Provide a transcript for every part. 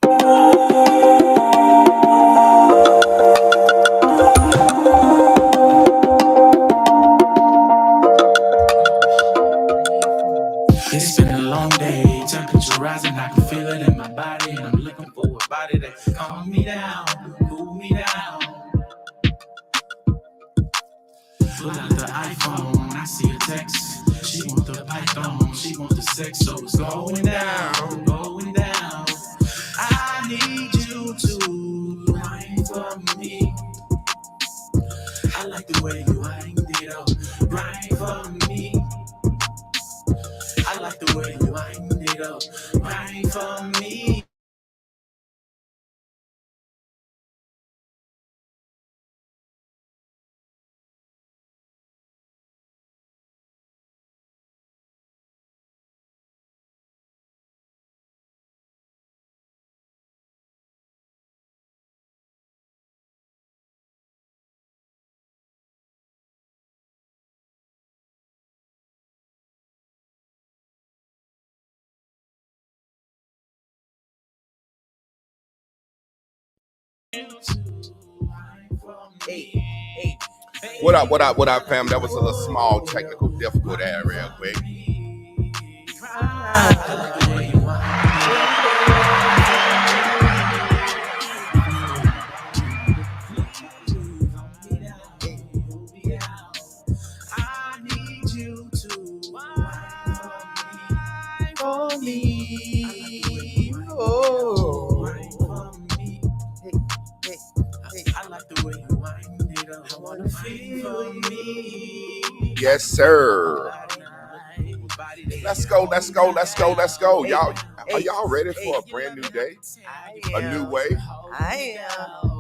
It's been a long day, temperature rising, I can feel it in my body, and I'm looking for a body that calm me down, cool me down. Pull out the iPhone, I see a text. She want the python, she want the sex, so it's going down, going down. I need you to grind for me. I like the way you wind it up, grind for me. I like the way you wind it up, grind for me. What up, fam? That was a little small technical difficulty there, real quick. I need you to wine for me. Oh, wine for me. I like the way you wind it up. I wanna feel me. Yes, sir. Let's go. Y'all, are y'all ready for a brand new day? A new way? I am.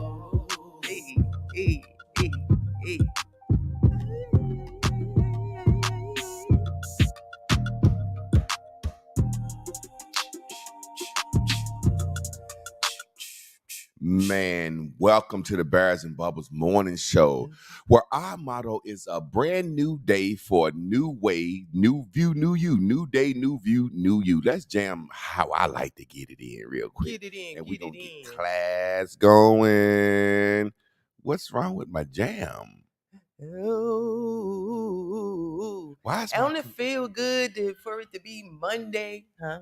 Hey. Man, welcome to the Bears and Bubbles Morning Show, where our motto is a brand new day for a new way, new view, new you, new day, new view, new you. Let's jam how I like to get it in real quick. Get it in. And we're going to get class going. What's wrong with my jam? Ooh. Why is I only feel good for it to be Monday, huh?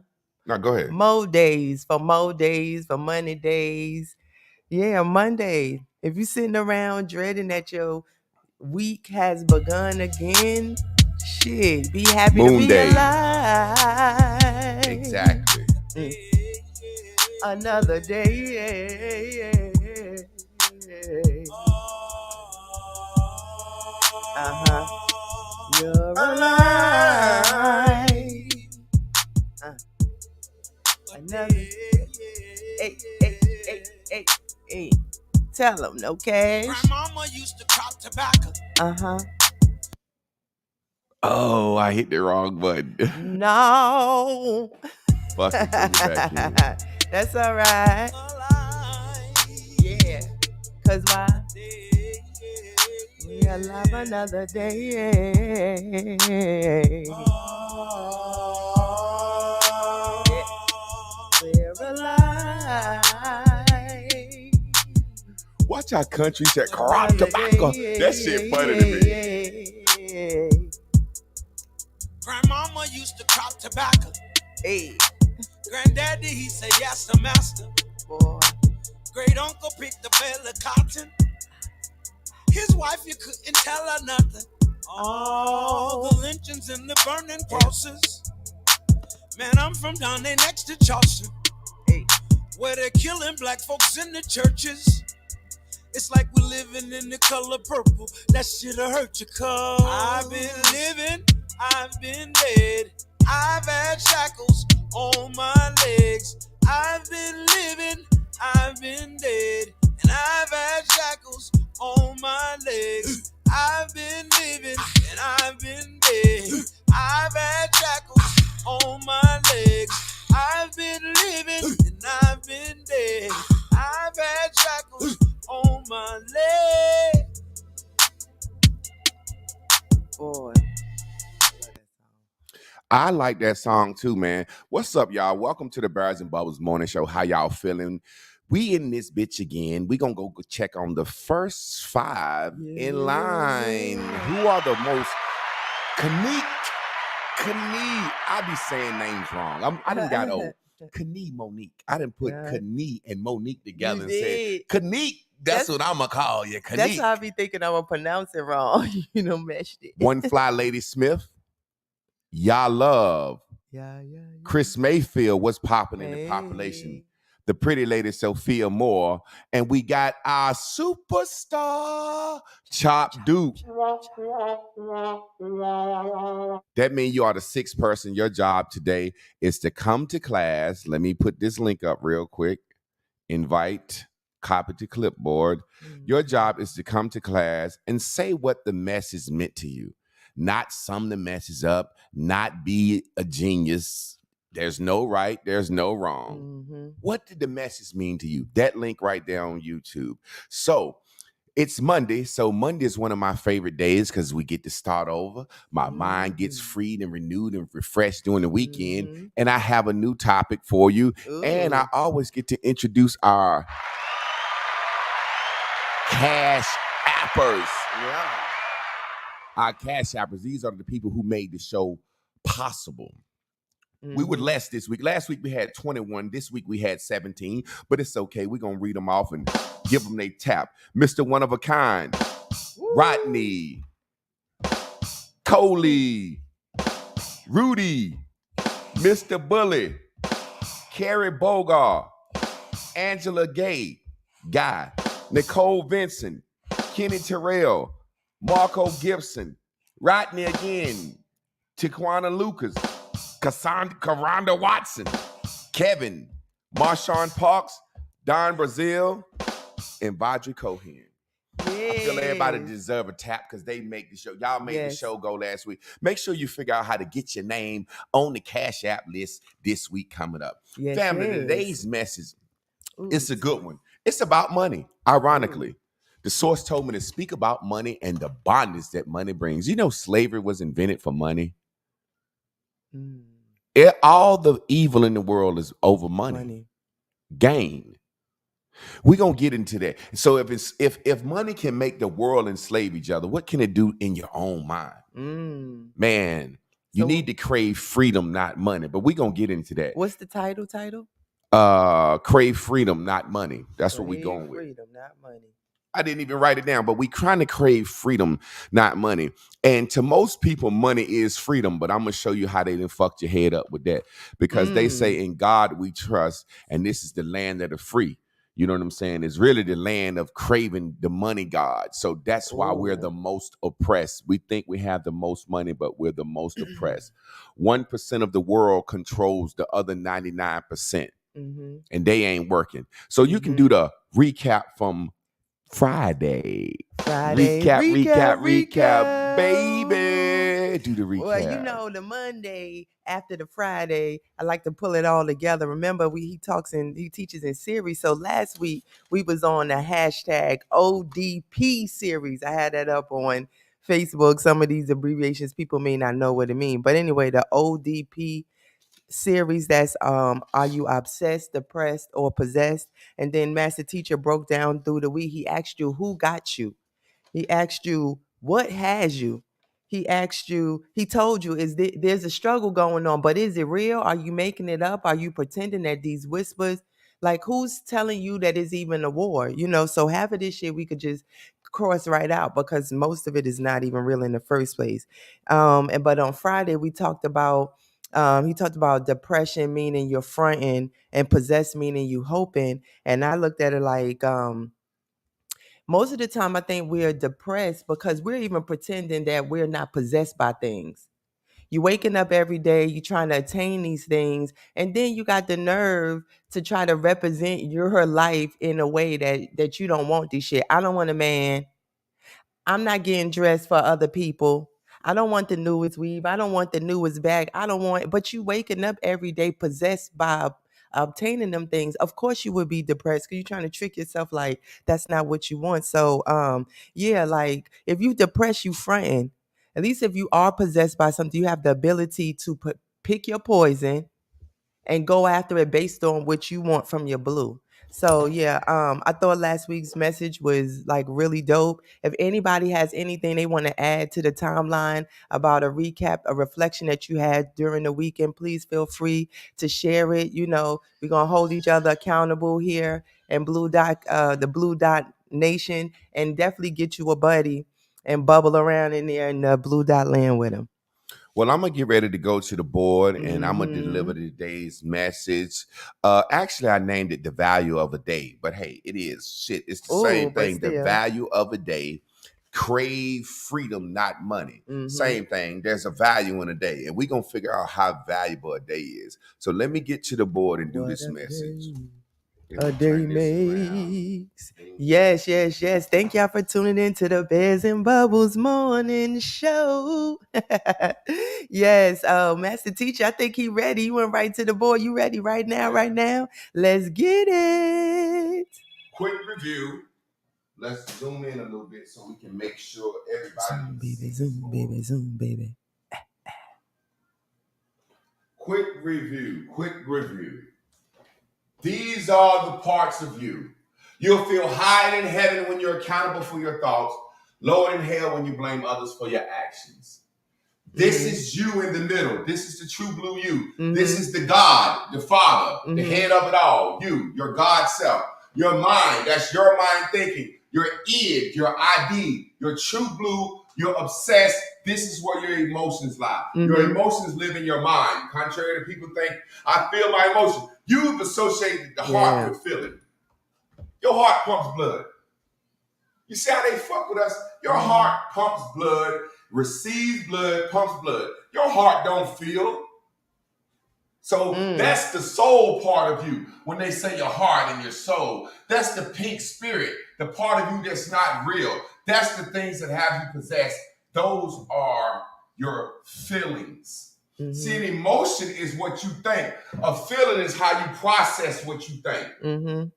No, go ahead. More days, for money days. Yeah, Monday. If you're sitting around dreading that your week has begun again, shit, be happy Moon to be day. alive. Exactly. Another day. You're alive. Another. Hey. Tell them, no cash. Grandmama used to crop tobacco. Oh, I hit the wrong button. No. Bust it to you back in. That's all right. Yeah. Cause why? We alive another day. We're alive. Watch our country say crop tobacco. That shit funny to me. Grandmama used to crop tobacco. Hey. Granddaddy, he said yes, the master. Boy. Great uncle picked a bale of cotton. His wife, you couldn't tell her nothing. All the lynchings and the burning crosses. Man, I'm from down there next to Charleston. Hey. Where they're killing black folks in the churches. It's like we're living in the color purple. That shit'll hurt you, cuz I've been living, I've been dead. I've had shackles on my legs. I've been living, I've been dead. And I've had shackles on my legs. I've been living and I've been dead. I've had shackles on my legs. I've been living and I've been dead. I've had shackles on my legs. Boy. I like that song too, man. What's up, y'all? Welcome to the Bears and Bubbles Morning Show. How y'all feeling? We in this bitch again. We gonna go check on the first five in line. Who are the most Kanique? I be saying names wrong. I done got old. Kanique Monique. I didn't put Kanique and Monique together and said Kanique. That's what I'm gonna call you, Kanique. That's how I be thinking I'm gonna pronounce it wrong. Meshed it. One Fly Lady Smith. Y'all love. Yeah. Chris Mayfield was popping in the population. The pretty lady Sophia Moore. And we got our superstar, Chop Duke. That means you are the sixth person. Your job today is to come to class. Let me put this link up real quick. Invite, copy to clipboard. Your job is to come to class and say what the message meant to you. Not sum the message up, not be a genius. There's no right, there's no wrong. What did the message mean to you? That link right there on YouTube. So it's Monday. So Monday is one of my favorite days because we get to start over. My mind gets freed and renewed and refreshed during the weekend. And I have a new topic for you. And I always get to introduce our cash appers. Yeah. Our cash appers, these are the people who made the show possible. We were less this week. Last week we had 21. This week we had 17. But it's okay. We're going to read them off and give them a tap. Mr. One of a Kind, Rodney, Coley, Rudy, Mr. Bully, Carrie Bogar, Angela Gay, Guy, Nicole Vincent, Kenny Terrell, Marco Gibson, Rodney again, Tiquana Lucas, Caronda Watson, Kevin, Marshawn Parks, Don Brazil, and Vajra Cohen. I feel everybody deserve a tap because they make the show. Y'all made the show go last week. Make sure you figure out how to get your name on the Cash App list this week coming up. Family, today's message, it's a good one. It's about money, ironically. The source told me to speak about money and the bondage that money brings. You know, slavery was invented for money. All the evil in the world is over money. Gain. We're gonna get into that. So if money can make the world enslave each other, what can it do in your own mind? Man, you need to crave freedom, not money. But we're gonna get into that. What's the title? Crave freedom, not money. That's what we're going with. Freedom, not money. I didn't even write it down, but we trying to crave freedom, not money. And to most people, money is freedom, but I'm going to show you how they done fucked your head up with that. Because they say, in God we trust, and this is the land of the free. You know what I'm saying? It's really the land of craving the money God. So that's why we're the most oppressed. We think we have the most money, but we're the most oppressed. 1% of the world controls the other 99%. And they ain't working. So you can do the recap from Friday. Recap, baby. Do the recap. Well, you know, the Monday after the Friday, I like to pull it all together. Remember, he teaches in series. So last week we was on the hashtag ODP series. I had that up on Facebook. Some of these abbreviations people may not know what it means, but anyway, the ODP series, that's are you obsessed, depressed, or possessed? And then Master Teacher broke down through the week. He asked you who got you. He asked you what has you. He asked you, he told you, there's a struggle going on, but is it real? Are you making it up? Are you pretending that these whispers, like who's telling you that it's even a war? You know, so half of this shit we could just cross right out because most of it is not even real in the first place. But on Friday we talked about he talked about depression meaning you're fronting and possessed meaning you hoping. And I looked at it like most of the time I think we're depressed because we're even pretending that we're not possessed by things. You waking up every day, you trying to attain these things, and then you got the nerve to try to represent your life in a way that you don't want this shit. I don't want a man. I'm not getting dressed for other people. I don't want the newest weave. I don't want the newest bag. I don't want, but you waking up every day possessed by obtaining them things. Of course you would be depressed because you're trying to trick yourself like that's not what you want. So yeah, like if you depressed, you fronting. At least if you are possessed by something, you have the ability to pick your poison and go after it based on what you want from your blue. So yeah, I thought last week's message was like really dope. If anybody has anything they want to add to the timeline about a recap, a reflection that you had during the weekend, please feel free to share it. You know, we're gonna hold each other accountable here in the Blue Dot Nation, and definitely get you a buddy and bubble around in there in the Blue Dot land with him. Well, I'm gonna get ready to go to the board, and I'm gonna deliver today's message. Actually, I named it the value of a day, but hey, it is shit. It's the same thing. The value of a day. Crave freedom, not money. Same thing. There's a value in a day, and we're gonna figure out how valuable a day is. So let me get to the board and do this message. A day makes. Yes. Thank y'all for tuning in to the Bears and Bubbles morning show. Yes, Master Teacher, I think he ready. You went right to the board. You ready right now? Let's get it. Quick review. Let's zoom in a little bit so we can make sure everybody. Zoom, baby. Quick review. These are the parts of you. You'll feel high in heaven when you're accountable for your thoughts, low in hell when you blame others for your actions. This is you in the middle. This is the true blue you. This is the God, the Father, the head of it all. You, your God self, your mind. That's your mind thinking. Your id, your ID, your true blue. You're obsessed. This is where your emotions lie. Your emotions live in your mind. Contrary to people think, I feel my emotions. You've associated the heart with feeling. Your heart pumps blood. You see how they fuck with us? Your heart pumps blood, receives blood, pumps blood. Your heart don't feel. So that's the soul part of you. When they say your heart and your soul, that's the pink spirit, the part of you that's not real. That's the things that have you possessed. Those are your feelings. See, an emotion is what you think. A feeling is how you process what you think.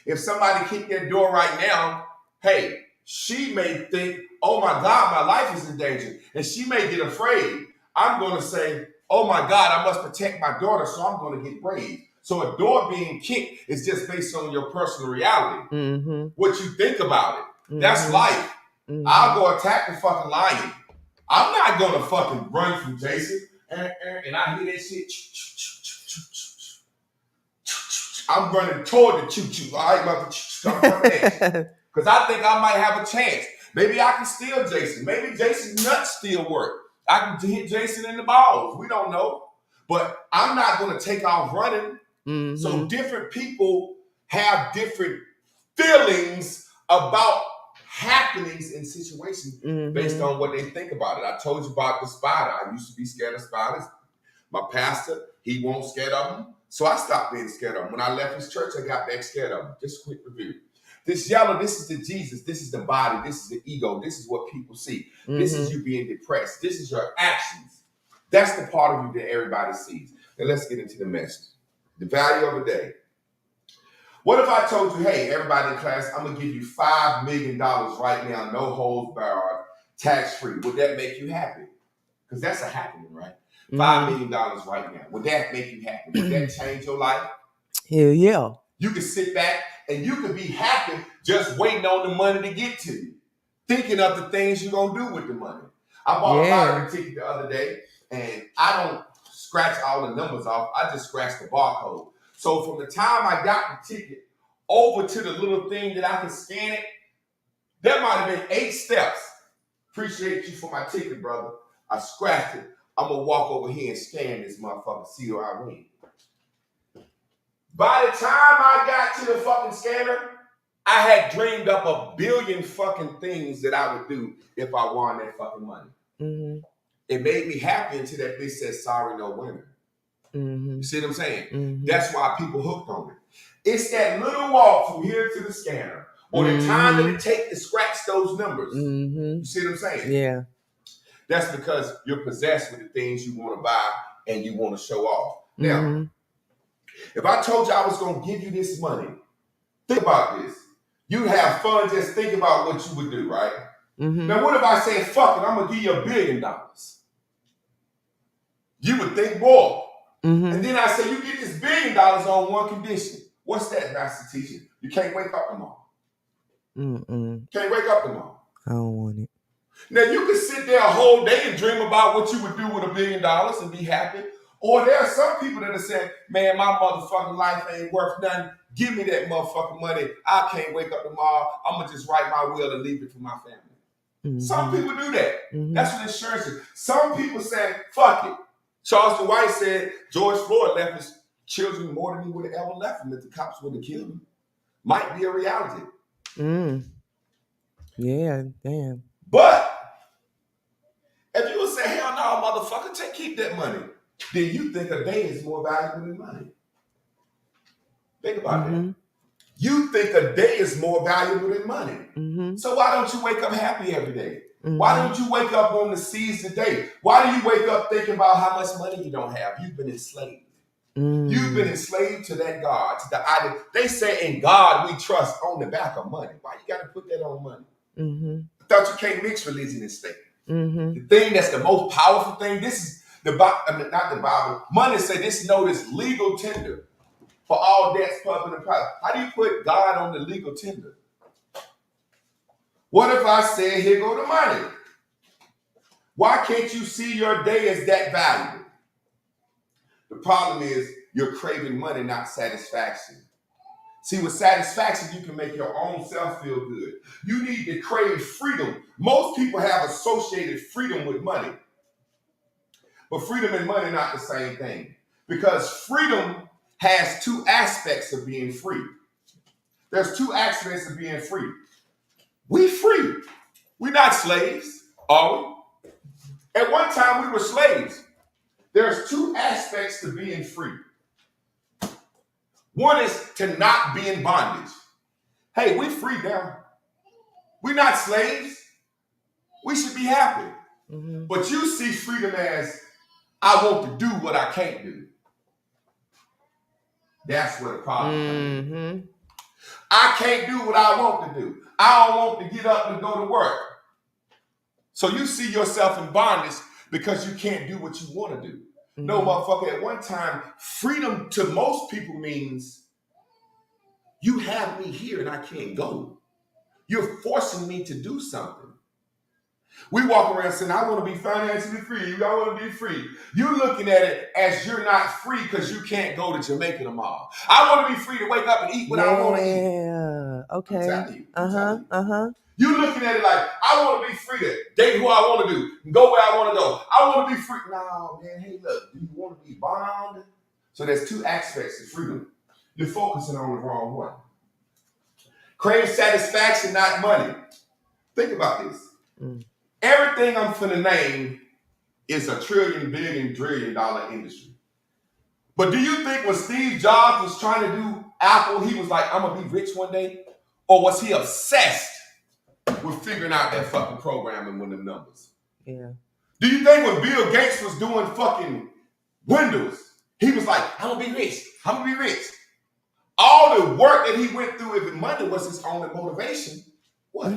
If somebody kicked their door right now, hey, she may think, oh my God, my life is in danger. And she may get afraid. I'm going to say, oh my God, I must protect my daughter, so I'm going to get brave. So a door being kicked is just based on your personal reality. What you think about it. That's life. I'll go attack the fucking lion. I'm not going to fucking run from Jason. And I hear that shit. I'm running toward the choo-choo. All right, mother. Because I think I might have a chance. Maybe I can steal Jason. Maybe Jason's nuts still work. I can hit Jason in the balls. We don't know. But I'm not going to take off running. So different people have different feelings about happenings in situations based on what they think about it. I told you about the spider. I used to be scared of spiders. My pastor, he won't scared of them. So I stopped being scared of them. When I left his church, I got back scared of them. Just a quick review. This yellow, this is the Jesus. This is the body. This is the ego. This is what people see. This is you being depressed. This is your actions. That's the part of you that everybody sees. Now let's get into the message. The value of a day. What if I told you, hey, everybody in class, I'm going to give you $5 million right now, no holds barred, tax-free. Would that make you happy? Because that's a happening, right? $5 million right now. Would that make you happy? Would that change your life? Hell yeah. You can sit back and you can be happy just waiting on the money to get to you. Thinking of the things you're going to do with the money. I bought a lottery ticket the other day, and I don't scratch all the numbers off. I just scratch the barcode. So from the time I got the ticket over to the little thing that I can scan it, there might have been 8 steps. Appreciate you for my ticket, brother. I scratched it. I'm going to walk over here and scan this motherfucker, see who I win. By the time I got to the fucking scanner, I had dreamed up a billion fucking things that I would do if I won that fucking money. It made me happy until that bitch said, sorry, no winner. You see what I'm saying? That's why people hooked on it. It's that little walk from here to the scanner, or the time that it takes to scratch those numbers. You see what I'm saying? Yeah. That's because you're possessed with the things you want to buy and you want to show off. Now, if I told you I was going to give you this money, think about this. You'd have fun just thinking about what you would do, right? Now, what if I said, fuck it, I'm going to give you $1 billion? You would think more. Mm-hmm. And then I say, you get this $1 billion on one condition. What's that, Master Teacher? You can't wake up tomorrow. Can't wake up tomorrow. I don't want it. Now, you can sit there a whole day and dream about what you would do with $1 billion and be happy. Or there are some people that are saying, man, my motherfucking life ain't worth nothing. Give me that motherfucking money. I can't wake up tomorrow. I'm going to just write my will and leave it for my family. Mm-hmm. Some people do that. Mm-hmm. That's what insurance is. Some people say, fuck it. Charles Dwight said George Floyd left his children more than he would have ever left them if the cops would have killed him. Might be a reality. Yeah, damn. But if you would say, hell no, motherfucker, keep that money, then you think a day is more valuable than money. Think about that. You think a day is more valuable than money. So why don't you wake up happy every day? Why don't you wake up on the seize the day? Why do you wake up thinking about how much money you don't have? You've been enslaved. You've been enslaved to that God, to the idol. They say in God we trust on the back of money. Why you got to put that on money? I thought you can't mix religion and state. The thing that's the most powerful thing, this is the Bible, not the Bible. Money say this note is legal tender for all debts, public and private. How do you put God on the legal tender? What if I said, here go the money? Why can't you see your day as that valuable? The problem is you're craving money, not satisfaction. See, with satisfaction, you can make your own self feel good. You need to crave freedom. Most people have associated freedom with money. But freedom and money are not the same thing. Because freedom has two aspects of being free. There's two aspects of being free. We free. We're not slaves, are we? At one time, we were slaves. There's two aspects to being free. One is to not be in bondage. Hey, we free now. We're not slaves. We should be happy. But you see freedom as, I want to do what I can't do. That's where the problem comes in. I can't do what I want to do. I don't want to get up and go to work. So you see yourself in bondage because you can't do what you want to do. No, motherfucker, at one time, freedom to most people means you have me here and I can't go. You're forcing me to do something. We walk around saying, I want to be financially free. I want to be free. You're looking at it as you're not free because you can't go to Jamaica tomorrow. I want to be free to wake up and eat what I want to eat. Yeah, okay. I'm telling you. You're looking at it like, I want to be free to date who I want to do and go where I want to go. I want to be free. No, man, hey, look, do you want to be bound? So there's two aspects of freedom. You're focusing on the wrong one. Crave satisfaction, not money. Think about this. Everything I'm finna name is a trillion, billion, trillion dollar industry. But do you think when Steve Jobs was trying to do Apple, he was like, I'm gonna be rich one day? Or was he obsessed with figuring out that fucking programming with them numbers? Yeah. Do you think when Bill Gates was doing fucking Windows, he was like, I'm gonna be rich, I'm gonna be rich? All the work that he went through, if money was his only motivation, what?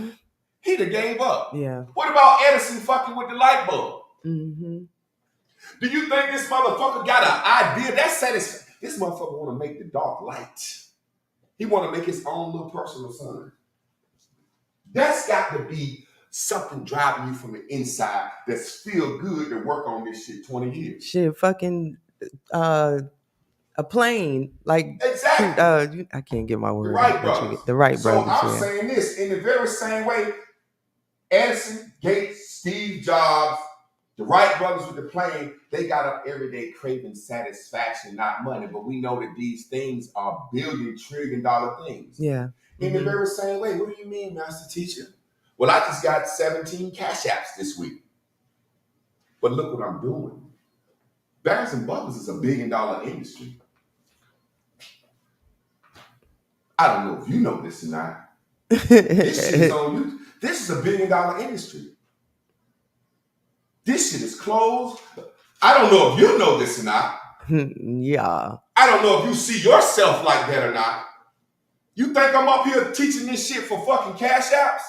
He'd have gave up. Yeah. What about Edison fucking with the light bulb? Do you think this motherfucker got an idea? That's satisfying. This motherfucker want to make the dark light. He want to make his own little personal sun. That's got to be something driving you from the inside that's feel good to work on this shit 20 years. Shit, fucking a plane. Like, exactly. I can't get my word. The Wright brothers. The Wright brothers. So I'm saying this in the very same way. Edison, Gates, Steve Jobs, the Wright brothers with the plane, they got up every day craving satisfaction, not money. But we know that these things are billion, trillion dollar things. Yeah. In the very same way. What do you mean, Master Teacher? Well, I just got 17 cash apps this week. But look what I'm doing. Barons and Bubbles is a $1 billion industry. I don't know if you know this or not. This shit is on YouTube. This is a $1 billion industry. This shit is closed. I don't know if you know this or not. Yeah. I don't know if you see yourself like that or not. You think I'm up here teaching this shit for fucking cash apps?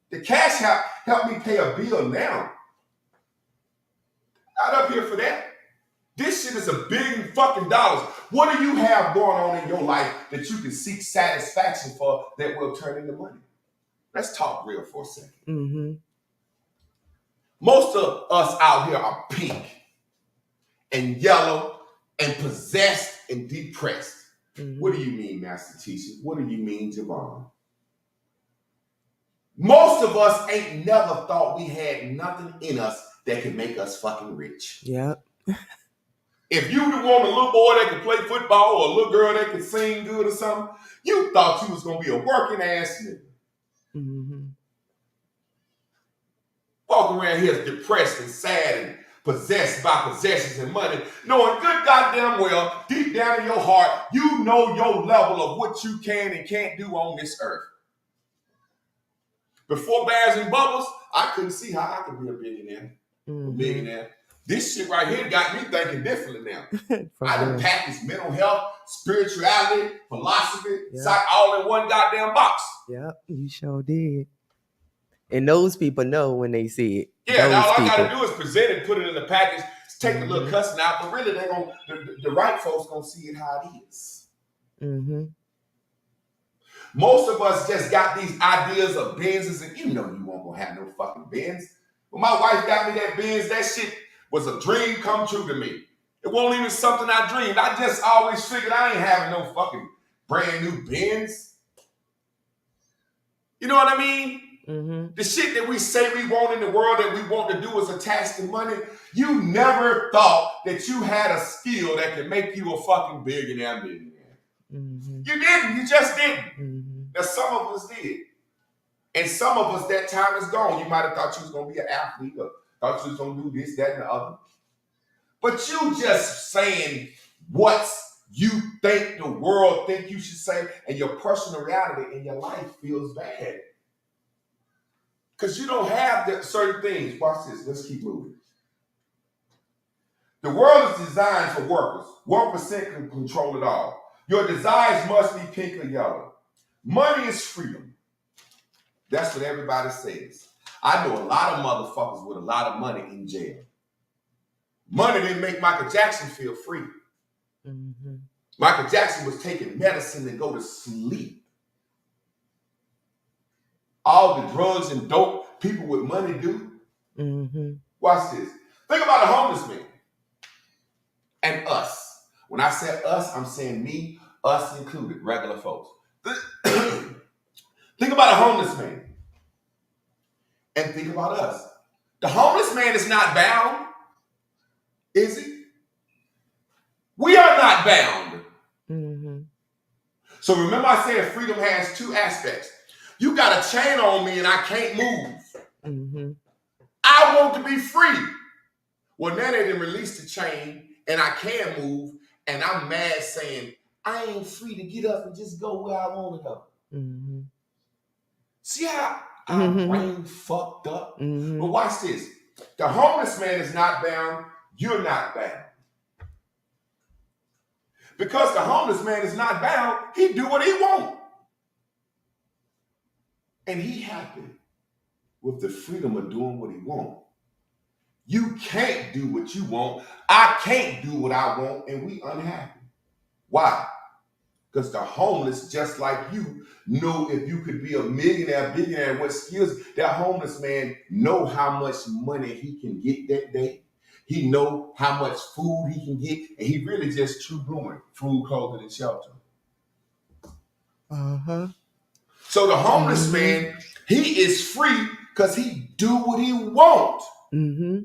The cash app helped me pay a bill now. Not up here for that. This shit is $1 billion fucking dollars. What do you have going on in your life that you can seek satisfaction for that will turn into money? Let's talk real for a second. Mm-hmm. Most of us out here are pink and yellow and possessed and depressed. Mm-hmm. What do you mean, Master Teacher? What do you mean, Javon? Most of us ain't never thought we had nothing in us that could make us fucking rich. Yep. If you want a little boy that could play football or a little girl that could sing good or something, you thought you was going to be a working ass nigga. Mm-hmm. Walking around here depressed and sad and possessed by possessions and money, knowing good goddamn well, deep down in your heart, you know your level of what you can and can't do on this earth. Before Bears and Bubbles, I couldn't see how I could be a billionaire, a millionaire. This shit right here got me thinking differently now. I done packaged mental health, spirituality, philosophy, all in one goddamn box. Yep, you sure did. And those people know when they see it. Yeah, now all I got to do is present it, put it in the package, take a little cussing out, but really they gonna the right folks gonna see it how it is. Mm-hmm. Most of us just got these ideas of Benzes, and you know you won't gonna have no fucking Benz. When my wife got me that Benz, that shit was a dream come true to me. It wasn't even something I dreamed. I just always figured I ain't having no fucking brand new Benz. You know what I mean? Mm-hmm. The shit that we say we want in the world that we want to do is attached to money. You never thought that you had a skill that could make you a fucking billionaire, millionaire. Mm-hmm. You didn't. You just didn't. Mm-hmm. Now, some of us did. And some of us, that time is gone. You might have thought you was going to be an athlete or thought you was going to do this, that, and the other. But you just saying what you think the world think you should say, and your personal reality in your life feels bad. Because you don't have certain things. Watch this. Let's keep moving. The world is designed for workers. 1% can control it all. Your desires must be pink or yellow. Money is freedom. That's what everybody says. I know a lot of motherfuckers with a lot of money in jail. Money didn't make Michael Jackson feel free. Mm-hmm. Michael Jackson was taking medicine to go to sleep. All the drugs and dope people with money do. Mm-hmm. Watch this. Think about a homeless man and us. When I say us, I'm saying me, us included, regular folks. Think about a homeless man and think about us. The homeless man is not bound, is he? We are not bound. Mm-hmm. So remember I said freedom has two aspects. You got a chain on me and I can't move. Mm-hmm. I want to be free. Well, now they done released the chain and I can move and I'm mad saying, I ain't free to get up and just go where I want to go. Mm-hmm. See how our brain fucked up? Mm-hmm. But watch this. The homeless man is not bound. You're not bound. Because the homeless man is not bound, he do what he want. And he happy with the freedom of doing what he want. You can't do what you want. I can't do what I want, and we unhappy. Why? Because the homeless, just like you, know if you could be a millionaire, billionaire, what skills, that homeless man know how much money he can get that day. He know how much food he can get, and he really just true blooming, food, clothing, and shelter. Uh-huh. So the homeless man, he is free because he do what he want. Mm-hmm.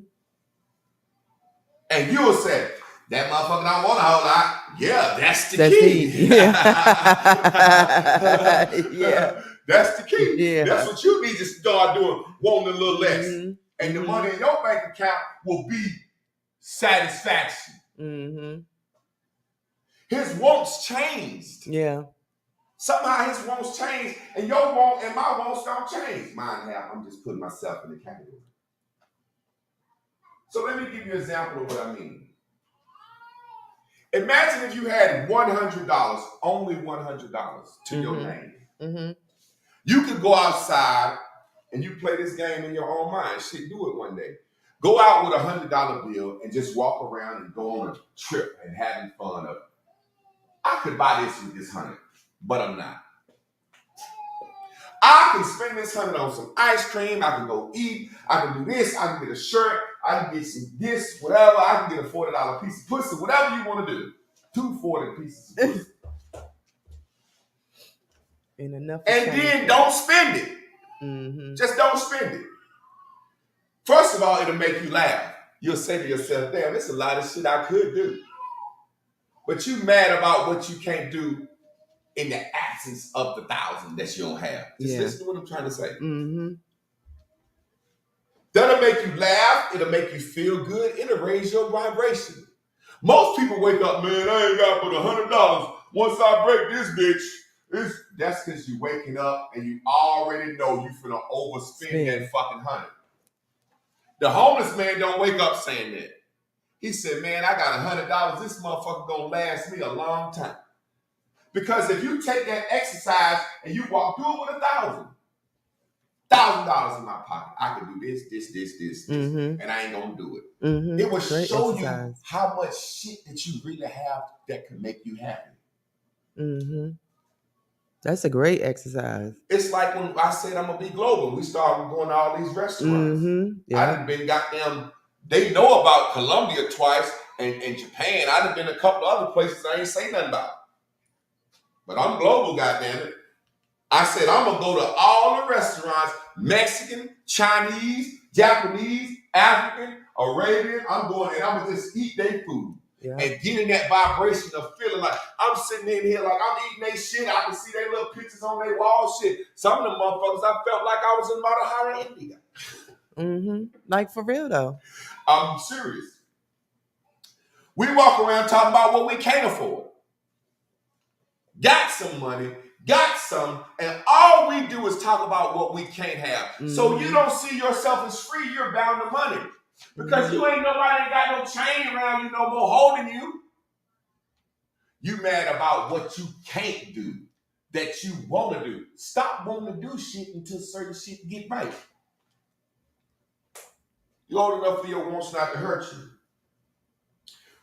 And you'll say, that motherfucker don't want a whole lot. Yeah, that's the key. Yeah. Yeah. That's the key. Yeah. That's what you need to start doing, wanting a little less. Mm-hmm. And the money in your bank account will be satisfaction. Mm-hmm. His wants changed. Yeah. Somehow his wants changed, and your want and my wants don't change. Mine have. I'm just putting myself in the category. So let me give you an example of what I mean. Imagine if you had $100, only $100 to your name. Mm-hmm. You could go outside and you play this game in your own mind. Shit, do it one day. Go out with $100 bill and just walk around and go on a trip and having fun of it. I could buy this with this 100, but I'm not. I can spend this 100 on some ice cream. I can go eat. I can do this. I can get a shirt. I can get some this, whatever. I can get a $40 piece of pussy, whatever you want to do. 240 pieces of pussy. And then don't spend it. Mm-hmm. Just don't spend it. First of all, it'll make you laugh. You'll say to yourself, damn, there's a lot of shit I could do. But you mad about what you can't do in the absence of the 1,000 that you don't have. Just listen to what I'm trying to say. Mm-hmm. That'll make you laugh. It'll make you feel good. It'll raise your vibration. Most people wake up, man, I ain't got but $100. Once I break this bitch, that's because you're waking up and you already know you finna overspend that fucking 100. The homeless man don't wake up saying that. He said, man, I got $100. This motherfucker gonna last me a long time. Because if you take that exercise and you walk through it with $1,000 in my pocket, I can do this, Mm-hmm. and I ain't gonna do it. Mm-hmm. It will show exercise. You how much shit that you really have that can make you happy. Mm-hmm. That's a great exercise. It's like when I said I'm gonna be global. We started going to all these restaurants. Mm-hmm. Yeah. I done been goddamn. They know about Colombia twice and Japan. I done been a couple of other places I ain't say nothing about. But I'm global, goddammit. I said I'm gonna go to all the restaurants: Mexican, Chinese, Japanese, African, Arabian. I'm going and I'm gonna just eat their food. Yeah. And getting that vibration of feeling like I'm sitting in here like I'm eating their shit. I can see their little pictures on their wall shit. Some of them motherfuckers, I felt like I was in Matahara, India. Mm-hmm. Like for real though. I'm serious. We walk around talking about what we can't afford. Got some money, got some, and all we do is talk about what we can't have. Mm-hmm. So you don't see yourself as free, you're bound to money. Because you ain't nobody ain't got no chain around you no more holding you. You mad about what you can't do, that you want to do. Stop wanting to do shit until certain shit get right. You're old enough for your wants not to hurt you.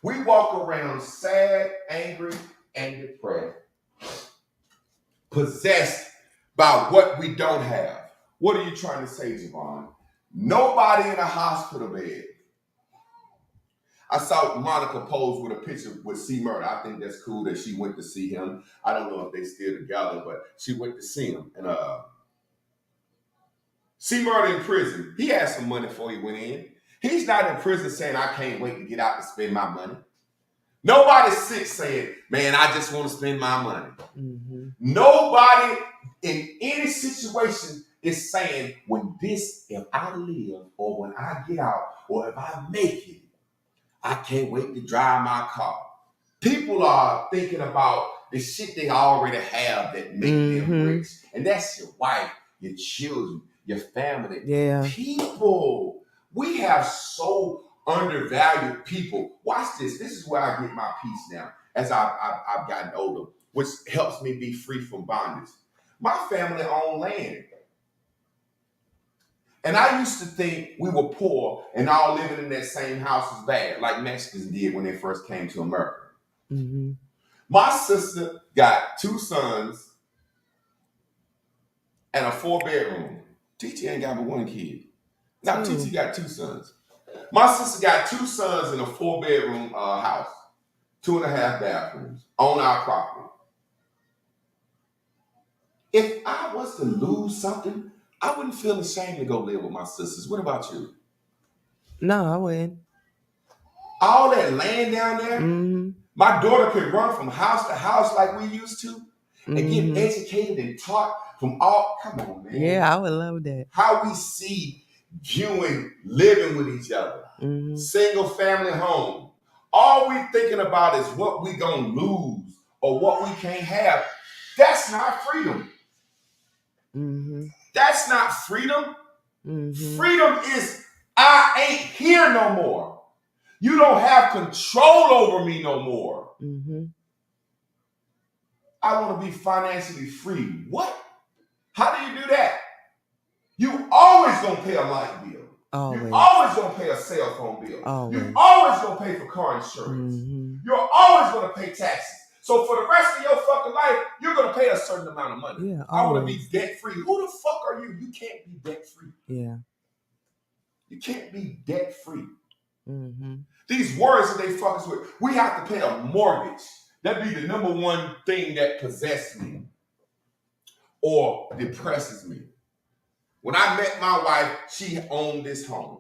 We walk around sad, angry, and depressed. Possessed by what we don't have. What are you trying to say, Javon? Nobody in a hospital bed. I saw Monica pose with a picture with C. Murder. I think that's cool that she went to see him. I don't know if they still together, but she went to see him. And C. Murder in prison. He had some money before he went in. He's not in prison saying, I can't wait to get out and spend my money. Nobody's sick saying, man, I just want to spend my money. Mm-hmm. Nobody in any situation is saying, if I live or when I get out or if I make it, I can't wait to drive my car. People are thinking about the shit they already have that make them rich. And that's your wife, your children, your family. Yeah. People. We have so undervalued people. Watch this. This is where I get my peace now as I've gotten older, which helps me be free from bondage. My family owned land. And I used to think we were poor and all living in that same house was bad, like Mexicans did when they first came to America. Mm-hmm. My sister got 2 sons and a 4-bedroom. TT ain't got but 1 kid. Now TT got 2 sons. My sister got 2 sons in a 4-bedroom house, 2.5 bathrooms on our property. If I was to lose something, I wouldn't feel ashamed to go live with my sisters. What about you? No, I wouldn't. All that land down there, my daughter could run from house to house like we used to and get educated and taught from all. Come on, man. Yeah, I would love that. How we see viewing, living with each other, single family home. All we thinking about is what we gonna lose or what we can't have. That's not freedom. That's not freedom. Freedom is I ain't here no more. You don't have control over me no more. I want to be financially free. What? How do you do that? You always gonna pay a light bill. Always. You always gonna pay a cell phone bill. Always. You always gonna pay for car insurance. Mm-hmm. You're always gonna pay taxes. So for the rest of your fucking life, you're gonna pay a certain amount of money. Yeah, I want to always. be debt free. Who the fuck are you? You can't be debt free. Yeah. You can't be debt free. Mm-hmm. These words that they fuck us with, we have to pay a mortgage. That'd be the number one thing that possesses me or depresses me. When I met my wife, she owned this home.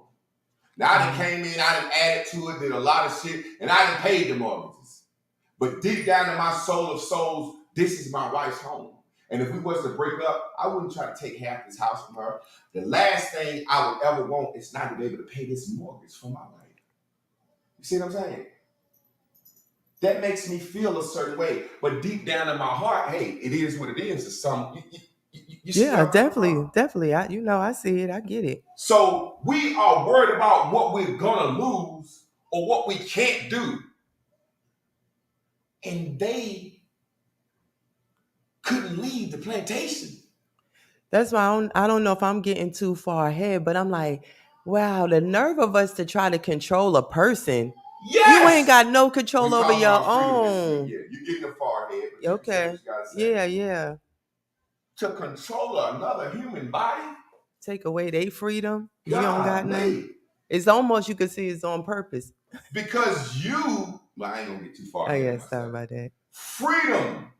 Now I done came in, I done added to it, did a lot of shit, and I done paid the mortgages. But deep down in my soul of souls, this is my wife's home. And if we was to break up, I wouldn't try to take half this house from her. The last thing I would ever want is not to be able to pay this mortgage for my wife. You see what I'm saying? That makes me feel a certain way. But deep down in my heart, hey, it is what it is. It's some. Yeah, definitely. I see it. I get it. So we are worried about what we're gonna lose or what we can't do, and they couldn't leave the plantation. That's why I don't know if I'm getting too far ahead, but I'm like, wow, the nerve of us to try to control a person. Yes! You ain't got no control over your own. Yeah, you're getting far ahead. Okay. Yeah. To control another human body? Take away their freedom. You God, don't got none. It's almost, you could see it's on purpose. Because well, I ain't gonna get too far. Oh yeah, sorry about that. Freedom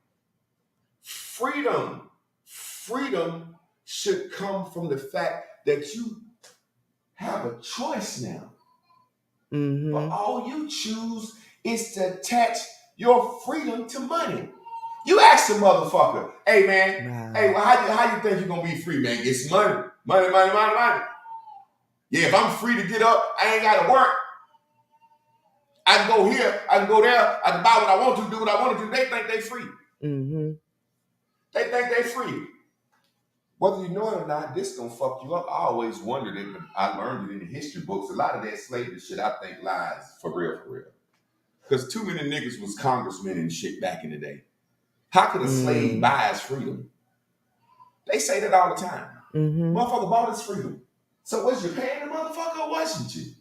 should come from the fact that you have a choice now. Mm-hmm. But all you choose is to attach your freedom to money. You ask the motherfucker, hey man, hey, well, how you think you're gonna be free, man? It's money. Money. Yeah, if I'm free to get up, I ain't gotta work. I can go here, I can go there, I can buy what I want to, do what I want to do. They think they free. Mm-hmm. They think they free. Whether you know it or not, this gonna fuck you up. I always wondered it, but I learned it in the history books. A lot of that slavery shit, I think, lies for real. Because too many niggas was congressmen and shit back in the day. How could a slave buy his freedom? They say that all the time. Mm-hmm. Motherfucker bought his freedom. So was you paying the motherfucker or wasn't you?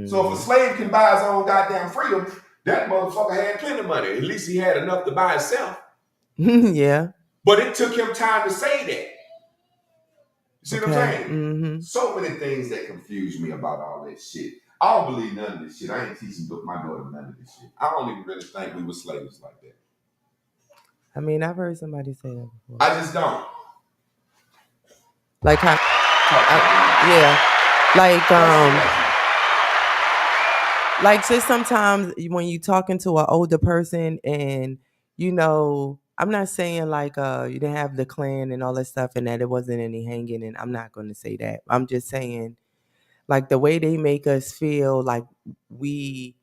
So if a slave can buy his own goddamn freedom, that motherfucker had plenty of money. At least he had enough to buy himself. Yeah. But it took him time to say that. You see what I'm saying? Mm-hmm. So many things that confuse me about all that shit. I don't believe none of this shit. I ain't teaching my daughter none of this shit. I don't even really think we were slaves like that. I mean, I've heard somebody say that before. I just don't. Like how? Like say sometimes when you talking to an older person and I'm not saying like you didn't have the clan and all that stuff and that it wasn't any hanging, and I'm not going to say that. I'm just saying like the way they make us feel like we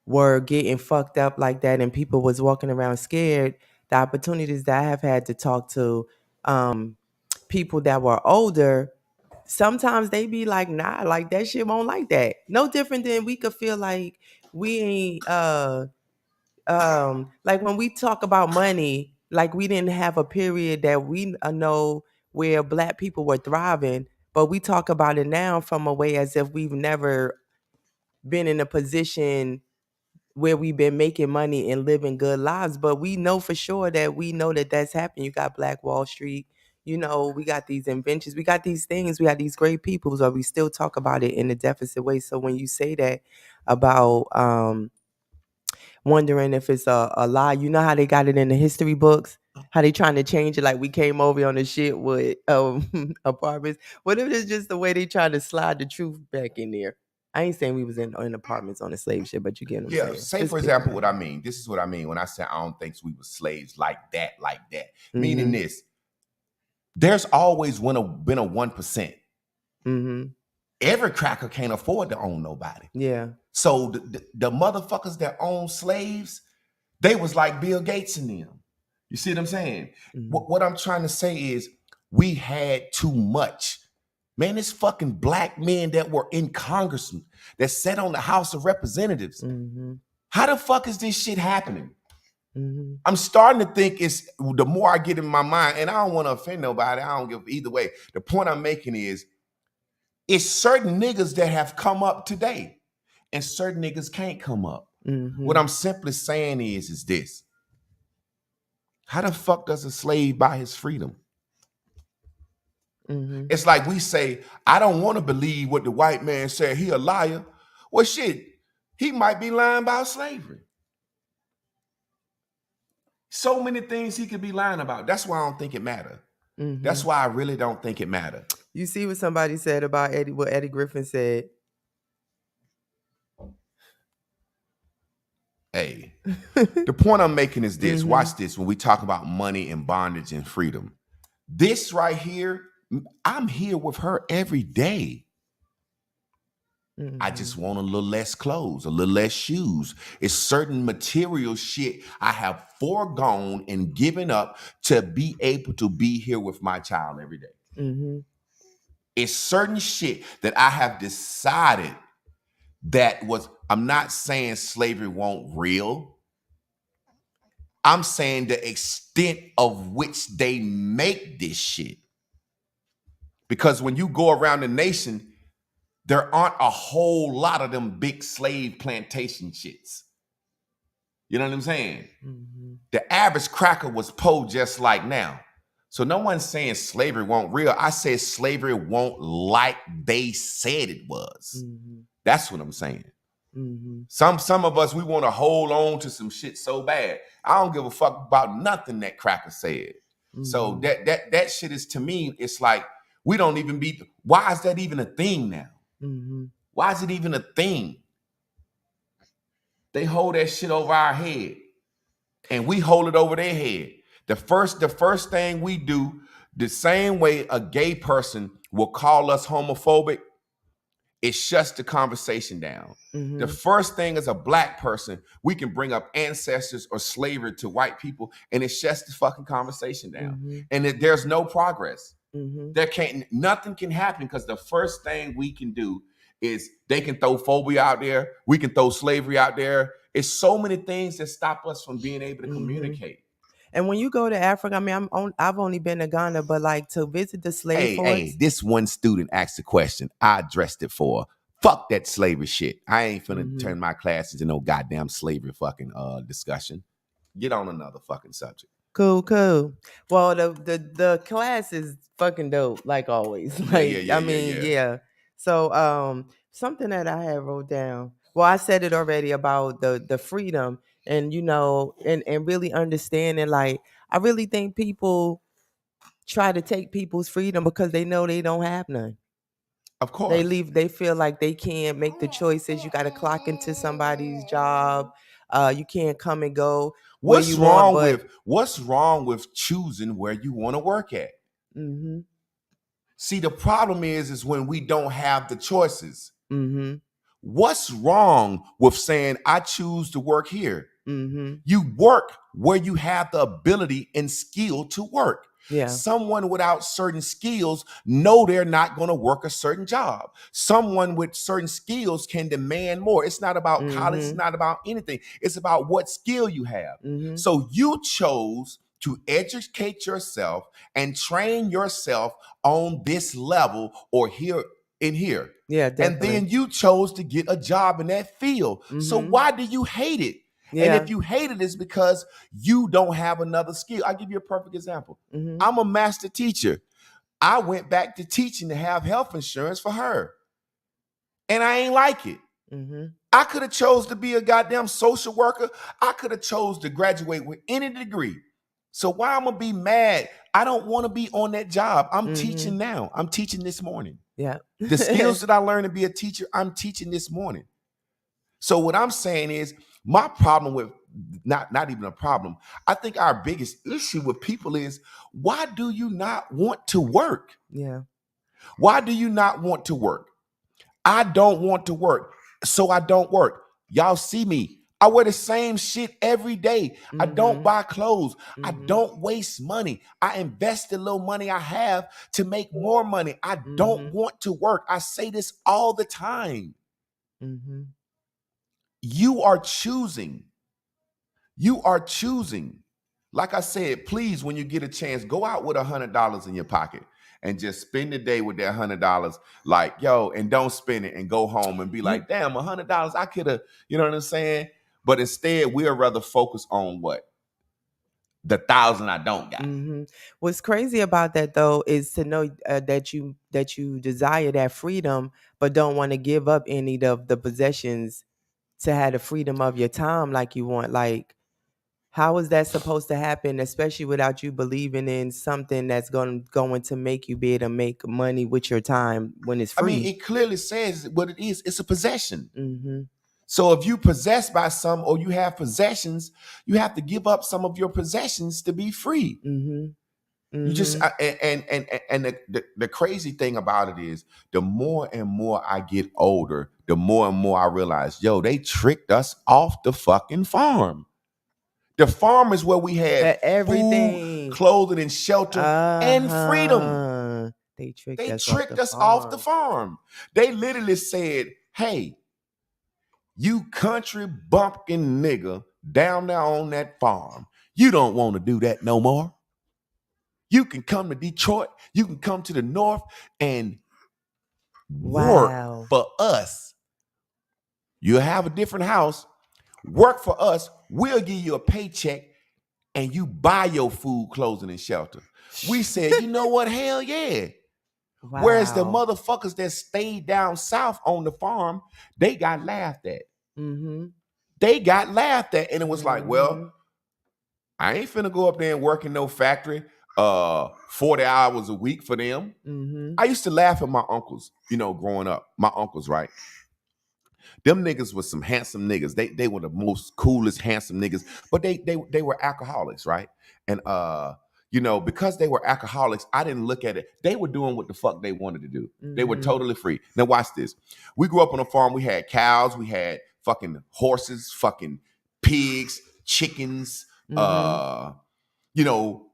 were getting fucked up like that and people was walking around scared. The opportunities that I have had to talk to people that were older, sometimes they be like, nah, like that shit won't like that. No different than we could feel like we ain't like when we talk about money, like we didn't have a period that we know where Black people were thriving, but we talk about it now from a way as if we've never been in a position where we've been making money and living good lives. But we know for sure that that's happened. You got Black Wall Street, we got these inventions, we got these things, we got these great people, but we still talk about it in a deficit way. So when you say that about wondering if it's a lie, you know how they got it in the history books, how they trying to change it, like we came over on the shit with apartments. What if it's just the way they trying to slide the truth back in there? I ain't saying we was in apartments on the slave shit, but you get what I'm saying. Say for example what I mean. This is what I mean when I say I don't think we were slaves like that. Mm-hmm. Meaning this, there's always been a 1%. Mm-hmm. Every cracker can't afford to own nobody. Yeah. So the motherfuckers that own slaves, they was like Bill Gates and them. You see what I'm saying? Mm-hmm. What I'm trying to say is we had too much. Man, it's fucking Black men that were in Congress that sat on the House of Representatives. Mm-hmm. How the fuck is this shit happening? Mm-hmm. I'm starting to think it's the more I get in my mind, and I don't want to offend nobody. I don't give either way. The point I'm making is it's certain niggas that have come up today, and certain niggas can't come up. Mm-hmm. What I'm simply saying is this. How the fuck does a slave buy his freedom? Mm-hmm. It's like we say, I don't want to believe what the white man said. He a liar. Well, shit, he might be lying about slavery. So many things he could be lying about. That's why I don't think it matter. Mm-hmm. That's why I really don't think it matter. You see what somebody said about Eddie, what Eddie Griffin said? Hey, the point I'm making is this. Mm-hmm. Watch this when we talk about money and bondage and freedom. This right here, I'm here with her every day. Mm-hmm. I just want a little less clothes, a little less shoes. It's certain material shit I have foregone and given up to be able to be here with my child every day. Mm-hmm. It's certain shit that I have decided that was, I'm not saying slavery won't real. I'm saying the extent of which they make this shit. Because when you go around the nation, there aren't a whole lot of them big slave plantation shits. You know what I'm saying? Mm-hmm. The average cracker was po just like now. So no one's saying slavery won't real. I said slavery won't like they said it was. Mm-hmm. That's what I'm saying. Mm-hmm. Some of us, we want to hold on to some shit so bad. I don't give a fuck about nothing that cracker said. Mm-hmm. So that shit is, to me, it's like we don't even be. Why is that even a thing now? Mm-hmm. Why is it even a thing? They hold that shit over our head, and we hold it over their head. The first thing we do, the same way a gay person will call us homophobic, it shuts the conversation down. Mm-hmm. The first thing as a black person, we can bring up ancestors or slavery to white people, and it shuts the fucking conversation down. Mm-hmm. And there's no progress. Mm-hmm. Nothing can happen, because the first thing we can do is they can throw phobia out there. We can throw slavery out there. It's so many things that stop us from being able to Mm-hmm. communicate. And when you go to Africa, I mean, I've only been to Ghana, but like to visit the slave forts. Hey, this one student asked a question. I addressed it for her. Fuck that slavery shit. I ain't finna turn my class into no goddamn slavery fucking discussion. Get on another fucking subject. Cool. Well, the class is fucking dope, like always. Like, yeah. So, something that I had wrote down. Well, I said it already about the freedom, and and really understanding. Like, I really think people try to take people's freedom because they know they don't have none. Of course. They feel like they can't make the choices. You got to clock into somebody's job. You can't come and go. What's wrong with choosing where you want to work at? Mm-hmm. See, the problem is when we don't have the choices. Mm-hmm. What's wrong with saying I choose to work here? Mm-hmm. You work where you have the ability and skill to work. Yeah. Someone without certain skills know they're not going to work a certain job. Someone with certain skills can demand more. It's not about college. It's not about anything. It's about what skill you have. Mm-hmm. So you chose to educate yourself and train yourself on this level or here in here. Yeah, definitely. And then you chose to get a job in that field. So why do you hate it? Yeah. And if you hate it, it's because you don't have another skill. I'll give you a perfect example. I'm a master teacher. I went back to teaching to have health insurance for her. And I ain't like it. I could have chose to be a goddamn social worker. I could have chose to graduate with any degree. So why I'm going to be mad? I don't want to be on that job. I'm teaching now. I'm teaching this morning. Yeah. The skills that I learned to be a teacher, I'm teaching this morning. So what I'm saying is, my problem with, not even a problem, I think our biggest issue with people is, why do you not want to work? Yeah. Why do you not want to work? I don't want to work, so I don't work. Y'all see me. I wear the same shit every day. I don't buy clothes. I don't waste money. I invest the little money I have to make more money. I don't want to work. I say this all the time. You are choosing. You are choosing. Like I said, please, when you get a chance, go out with $100 in your pocket and just spend the day with that $100. Like, yo, and don't spend it and go home and be like, damn, $100, I could have, you know what I'm saying? But instead, we'd rather focus on what? The 1,000 I don't got. Mm-hmm. What's crazy about that though is to know that you desire that freedom, but don't want to give up any of the possessions to have the freedom of your time like you want. Like, how is that supposed to happen, especially without you believing in something that's going to make you be able to make money with your time when it's I mean, free? it clearly says what it is. It's a possession. Mm-hmm. So if you possessed by some or you have possessions, you have to give up some of your possessions to be free. Mm-hmm. You just Mm-hmm. and the crazy thing about it is the more and more I get older, the more and more I realize, yo, they tricked us off the fucking farm. The farm is where we had food, Everything. clothing, and shelter and freedom. Uh-huh. They tricked They us off tricked the us off the farm. farm. They literally said, hey, you country bumpkin nigga down there on that farm, you don't want to do that no more. You can come to Detroit, you can come to the north and work Wow. for us. You'll have a different house, work for us, we'll give you a paycheck, and you buy your food, clothing, and shelter. We said, you know what? Hell yeah. Wow. Whereas the motherfuckers that stayed down south on the farm, they got laughed at. Mm-hmm. They got laughed at. And it was like, Mm-hmm. well, I ain't finna go up there and work in no factory 40 hours a week for them. Mm-hmm. I used to laugh at my uncles, you know, growing up. My uncles, right? Them niggas was some handsome niggas. They were the most coolest, handsome niggas, but they were alcoholics, right? And you know, because they were alcoholics, I didn't look at it. They were doing what the fuck they wanted to do. Mm-hmm. They were totally free. Now watch this. We grew up on a farm. We had cows. We had fucking horses, fucking pigs, chickens. Mm-hmm. You know,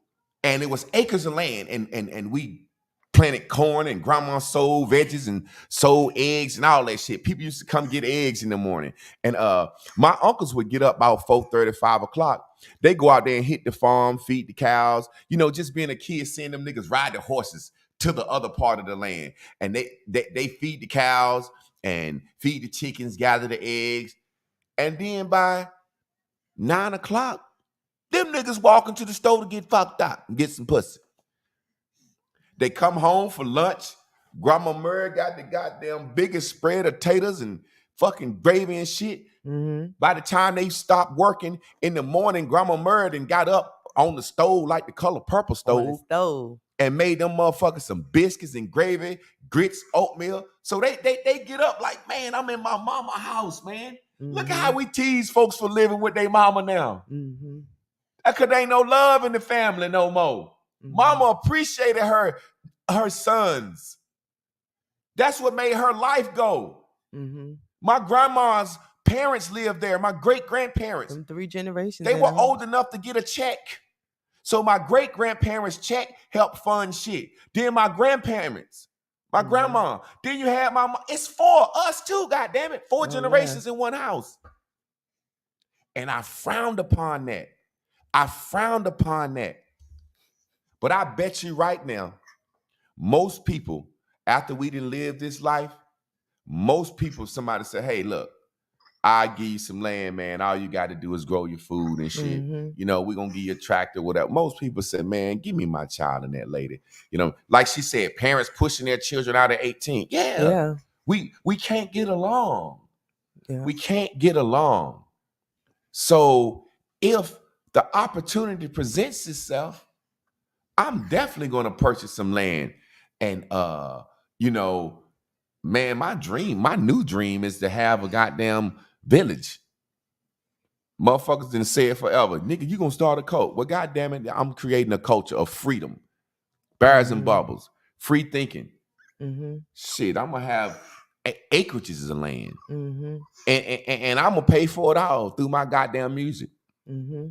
and it was acres of land, and we planted corn, and grandma sold veggies and sold eggs and all that shit. People used to come get eggs in the morning. And my uncles would get up about 4:30, 5 o'clock. They go out there and hit the farm, feed the cows. You know, just being a kid, seeing them niggas ride the horses to the other part of the land. And they feed the cows and feed the chickens, gather the eggs. And then by 9 o'clock, them niggas walking to the store to get fucked up and get some pussy. They come home for lunch. Grandma Murray got the goddamn biggest spread of taters and fucking gravy and shit. Mm-hmm. By the time they stopped working in the morning, Grandma Murray then got up on the stove, like the color purple stove, and made them motherfuckers some biscuits and gravy, grits, oatmeal. So they get up like, man, I'm in my mama house, man. Mm-hmm. Look at how we tease folks for living with their mama now. Mm-hmm. Because there ain't no love in the family no more. Mm-hmm. Mama appreciated her sons. That's what made her life go. Mm-hmm. My grandma's parents lived there. My great-grandparents. From 3 generations. They were old enough to get a check. So my great-grandparents' check helped fund shit. Then my grandparents, my grandma. Then you had my mom. It's 4 us too, goddammit. 4 generations in one house. And I frowned upon that. But I bet you right now, most people, after we didn't live this life, most people, somebody say, hey, look, I'll give you some land, man. All you got to do is grow your food and shit. Mm-hmm. You know, we're going to give you a tractor, whatever. Most people say, man, give me my child and that lady. You know, like she said, parents pushing their children out at 18. Yeah. We can't get along. Yeah. We can't get along. So if the opportunity presents itself, I'm definitely going to purchase some land. And, you know, man, my new dream is to have a goddamn village. Motherfuckers didn't say it forever. Nigga, you going to start a cult. Well, goddamn it, I'm creating a culture of freedom. Bears and bubbles. Free thinking. Mm-hmm. Shit, I'm going to have acreages of land. Mm-hmm. And I'm going to pay for it all through my goddamn music. Mm-hmm.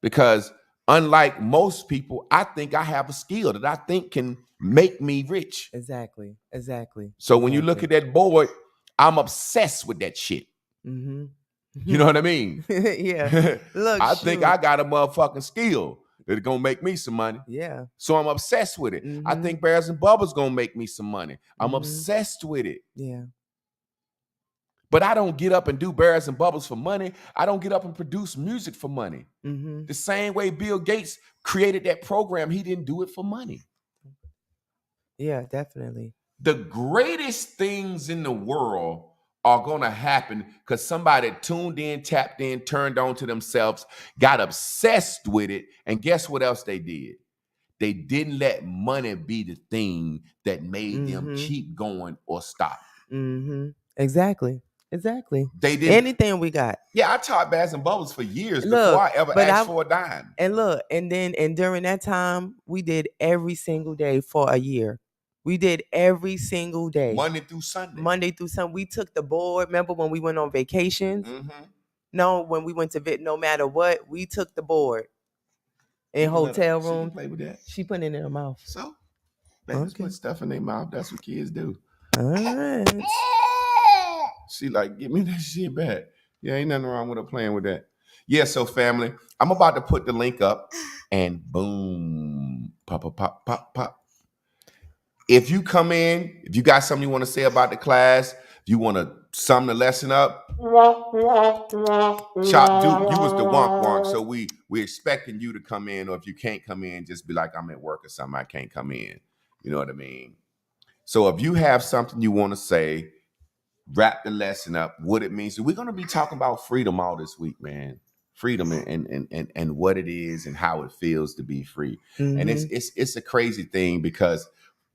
Because unlike most people, I think I have a skill that I think can make me rich. Exactly. So when you look at that board, I'm obsessed with that shit. Mm-hmm. You know what I mean? Yeah. Look, I think I got a motherfucking skill that's gonna make me some money. Yeah. So I'm obsessed with it. I think Bears and Bubbles gonna make me some money. I'm obsessed with it. Yeah. But I don't get up and do Bears and Bubbles for money. I don't get up and produce music for money. The same way Bill Gates created that program, he didn't do it for money. Yeah, definitely. The greatest things in the world are going to happen because somebody tuned in, tapped in, turned on to themselves, got obsessed with it, and guess what else they did? They didn't let money be the thing that made them keep going or stop. Exactly. Exactly. They didn't. Anything we got. Yeah, I taught Bears and Bubbles for years before I ever asked for a dime. And look, and during that time, we did every single day for a year. We did every single day. Monday through Sunday. We took the board. Remember when we went on vacations? No, when we went to no matter what, we took the board in hotel room. She play with that. She put it in her mouth. So they just put stuff in their mouth. That's what kids do. All right. She like, give me that shit back. Yeah, ain't nothing wrong with her playing with that. Yeah, so family, I'm about to put the link up and boom, pop, pop, pop, pop, pop. If you come in, if you got something you want to say about the class, if you want to sum the lesson up, Chop Duke, you was the wonk, so we expecting you to come in, or if you can't come in, just be like, I'm at work or something, I can't come in. You know what I mean? So if you have something you want to say, wrap the lesson up, what it means. So we're going to be talking about freedom all this week, man. Freedom and what it is and how it feels to be free. And it's a crazy thing because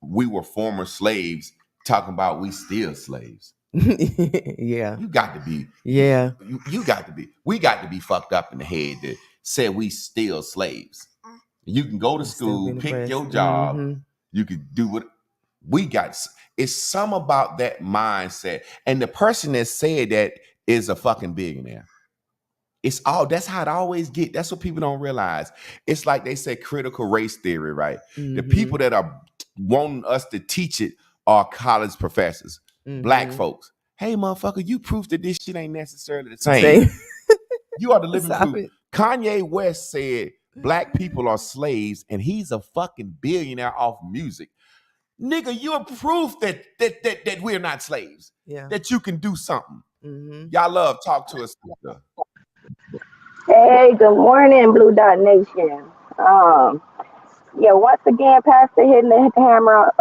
we were former slaves talking about we still slaves. Yeah. You got to be. Yeah. You got to be. We got to be fucked up in the head to say we still slaves. You can go to school, pick your job. You can do what we got. It's some about that mindset. And the person that said that is a fucking billionaire. It's all, that's how it always get. That's what people don't realize. It's like they say critical race theory, right? The people that are wanting us to teach it are college professors, black folks. Hey, motherfucker, you proof that this shit ain't necessarily the same. You are the living proof. Kanye West said black people are slaves and he's a fucking billionaire off music. Nigga, you're proof that we're not slaves. Yeah. That you can do something. Y'all love, talk to us. Hey, good morning, Blue Dot Nation. Yeah, once again, Pastor hitting the hammer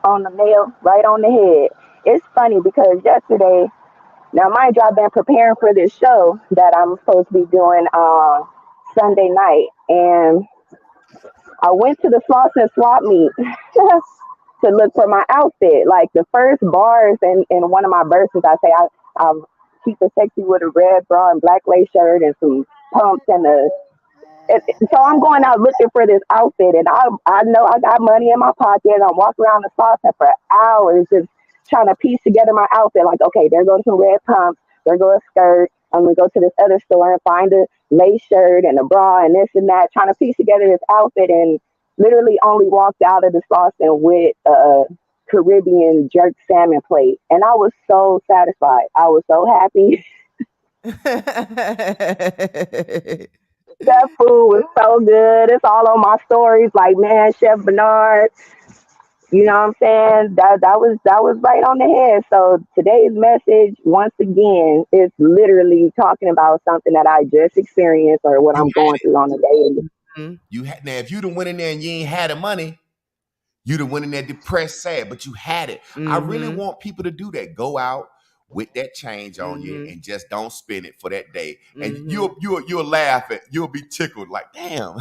on the nail, right on the head. It's funny because yesterday, now mind you, I've been preparing for this show that I'm supposed to be doing Sunday night, and I went to the Floss and Swap meet to look for my outfit. Like the first bars in one of my verses, I say I keep it sexy with a red bra and black lace shirt and some pumps so I'm going out looking for this outfit, and I know I got money in my pocket. I'm walking around the Floss for hours just trying to piece together my outfit. Like, okay, there goes some red pumps, there goes a skirt. I'm gonna go to this other store and find a lace shirt and a bra and this and that, trying to piece together this outfit, and literally only walked out of the Floss with a Caribbean jerk salmon plate, and I was so satisfied. I was so happy. That food was so good. It's all on my stories. Like, man, Chef Bernard, you know what I'm saying? That was right on the head. So today's message, once again, is literally talking about something that I just experienced or what I'm going through on a daily. Now, if you done went in there and you ain't had the money, you done went in there depressed, sad, but you had it. I really want people to do that. Go out with that change on you and just don't spend it for that day. And you'll laugh you'll be tickled like, damn.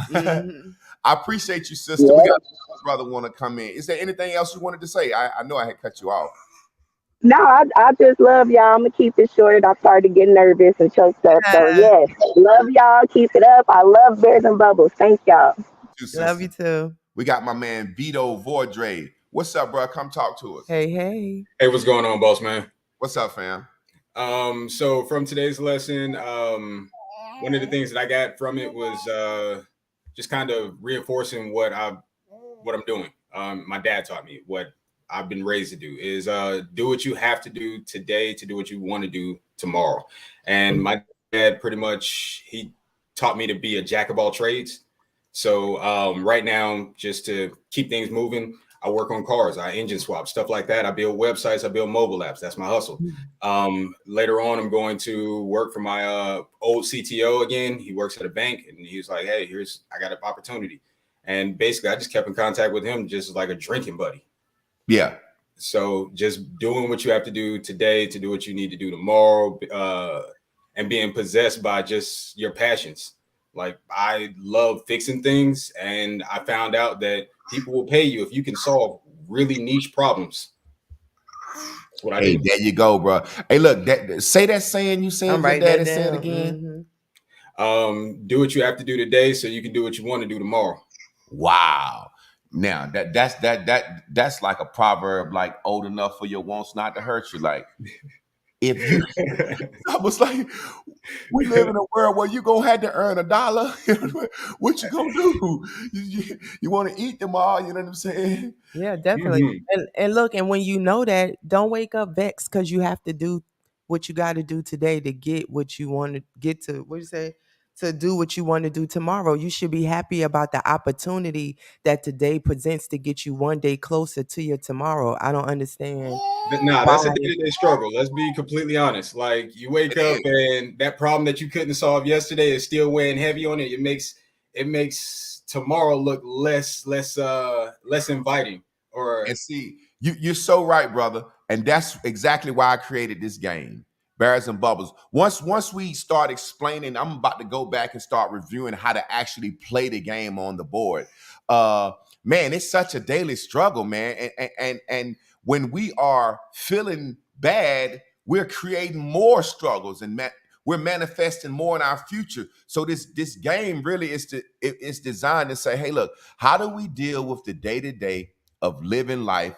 I appreciate you, sister. We got a brother want to come in. Is there anything else you wanted to say? I know I had cut you off. No, I just love y'all. I'm going to keep it short. I started getting nervous and choked up. So, yes, love y'all. Keep it up. I love Bears and Bubbles. Thank y'all. Love you too. We got my man Vito Vordre. What's up, bro? Come talk to us. Hey. Hey, what's going on, boss man? What's up, fam? So from today's lesson, one of the things that I got from it was just kind of reinforcing what I'm doing. My dad taught me what I've been raised to do is do what you have to do today to do what you want to do tomorrow. And my dad pretty much he taught me to be a jack of all trades. So right now, just to keep things moving, I work on cars, I engine swap, stuff like that. I build websites, I build mobile apps. That's my hustle. Later on, I'm going to work for my old CTO again. He works at a bank, and he was like, "Hey, I got an opportunity." And basically, I just kept in contact with him, just like a drinking buddy. Yeah. So just doing what you have to do today to do what you need to do tomorrow, and being possessed by just your passions. Like I love fixing things, and I found out that people will pay you if you can solve really niche problems. That's what I do. There you go, bro. Hey, look, say that saying you said your daddy said again. Do what you have to do today so you can do what you want to do tomorrow. Wow. Now that's like a proverb, like old enough for your wants not to hurt you. Like if you, I was like, we live in a world where you gonna have to earn $1. What you gonna do? You want to eat them all? You know what I'm saying? Yeah, definitely. And look, and when you know that, don't wake up vexed because you have to do what you got to do today to get what you want to get to. What you say? To do what you want to do tomorrow. You should be happy about the opportunity that today presents to get you one day closer to your tomorrow. I don't understand. Nah, that's a day-to-day struggle. Let's be completely honest. Like you wake up and that problem that you couldn't solve yesterday is still weighing heavy on it. It makes tomorrow look less inviting. And see, you're so right, brother. And that's exactly why I created this game, Bears and Bubbles. Once we start explaining, I'm about to go back and start reviewing how to actually play the game on the board. Man, it's such a daily struggle, man. And when we are feeling bad, we're creating more struggles and we're manifesting more in our future. So this game really it's designed to say, hey, look, how do we deal with the day-to-day of living life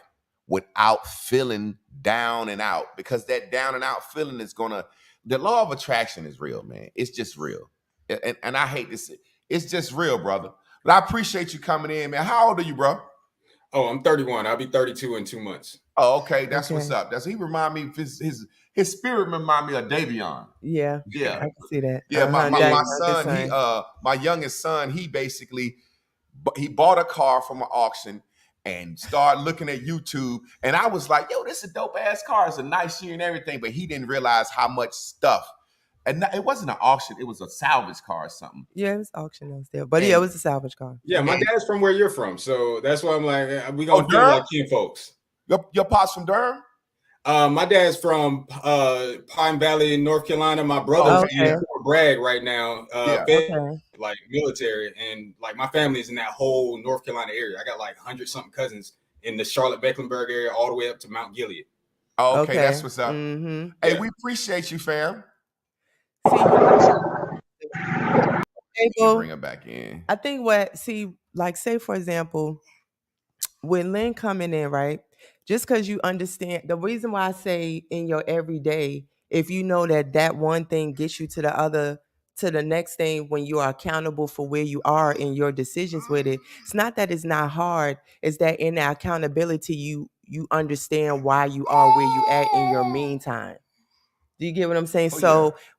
without feeling down and out? Because that down and out feeling is the law of attraction is real, man. It's just real. And I hate this. It's just real, brother. But I appreciate you coming in, man. How old are you, bro? Oh, I'm 31. I'll be 32 in 2 months. Oh, okay. That's what's up. He remind me, his spirit remind me of Davion. Yeah. Yeah. I can see that. Yeah, my son, my youngest son, he basically he bought a car from an auction and started looking at YouTube. And I was like, yo, this is a dope ass car. It's a nice year and everything. But he didn't realize how much stuff. And it wasn't an auction. It was a salvage car or something. Yeah, it was auction still. But yeah, it was a salvage car. Yeah, my dad's from where you're from. So that's why I'm like, we going to feel like kin folks. Your pops from Durham? My dad's from Pine Valley, North Carolina. My brother's in Fort Bragg right now, like military, and like my family's in that whole North Carolina area. I got like 100-something cousins in the Charlotte-Mecklenburg area, all the way up to Mount Gilead. Oh, okay, that's what's up. Hey, we appreciate you, fam. Bring him back in. I think say for example, when Lynn coming in, right? Just because you understand the reason why I say in your everyday, if you know that one thing gets you to the next thing when you are accountable for where you are in your decisions with it, it's not that it's not hard. It's that in the accountability, you understand why you are where you at in your meantime. Do you get what I'm saying?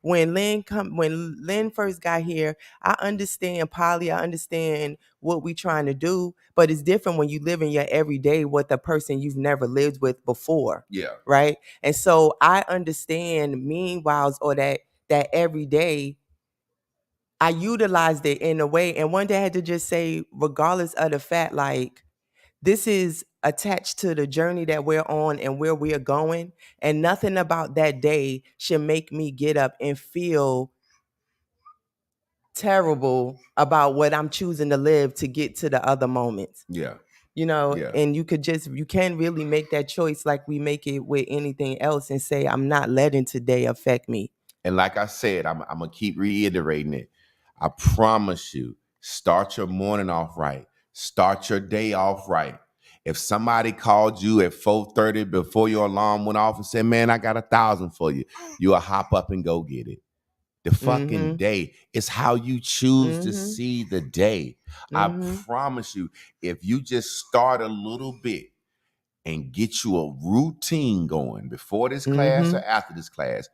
When Lynn first got here, I understand Polly, I understand what we trying to do, but it's different when you live in your everyday with a person you've never lived with before. Yeah. Right. And so I understand meanwhile, or that every day I utilized it in a way. And one day I had to just say, regardless of the fact, like, this is attached to the journey that we're on and where we're going. And nothing about that day should make me get up and feel terrible about what I'm choosing to live to get to the other moments. Yeah. And you can't really make that choice like we make it with anything else and say, I'm not letting today affect me. And like I said, I'm going to keep reiterating it. I promise you, start your morning off right. Start your day off right. If somebody called you at 4:30 before your alarm went off and said, man, I got 1,000 for you, you'll hop up and go get it. The fucking day is how you choose to see the day. I promise you, if you just start a little bit and get you a routine going before this class or after this class.